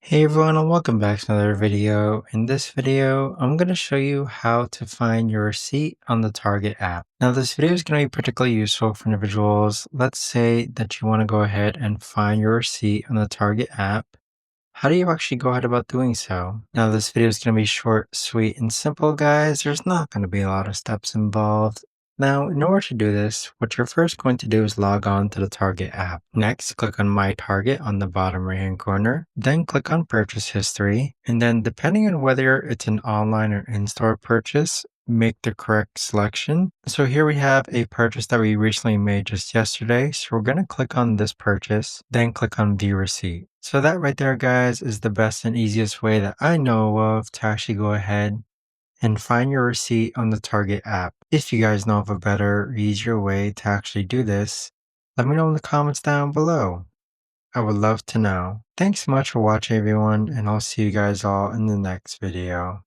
Hey everyone, and welcome back to another video. In this video, I'm going to show you how to find your receipt on the Target app. Now this video is going to be particularly useful for individuals. Let's say that you want to go ahead and find your receipt on the Target app. How do you actually go ahead about doing so? Now this video is going to be short, sweet, and simple, guys. There's not going to be a lot of steps involved. Now, in order to do this, what you're first going to do is log on to the Target app. Next, click on My Target on the bottom right hand corner. Then click on Purchase History. And then depending on whether it's an online or in-store purchase, make the correct selection. So here we have a purchase that we recently made just yesterday. So we're going to click on this purchase, then click on View Receipt. So that right there, guys, is the best and easiest way that I know of to actually go ahead and find your receipt on the Target app. If you guys know of a better, easier way to actually do this, let me know in the comments down below. I would love to know. Thanks so much for watching, everyone, and I'll see you guys all in the next video.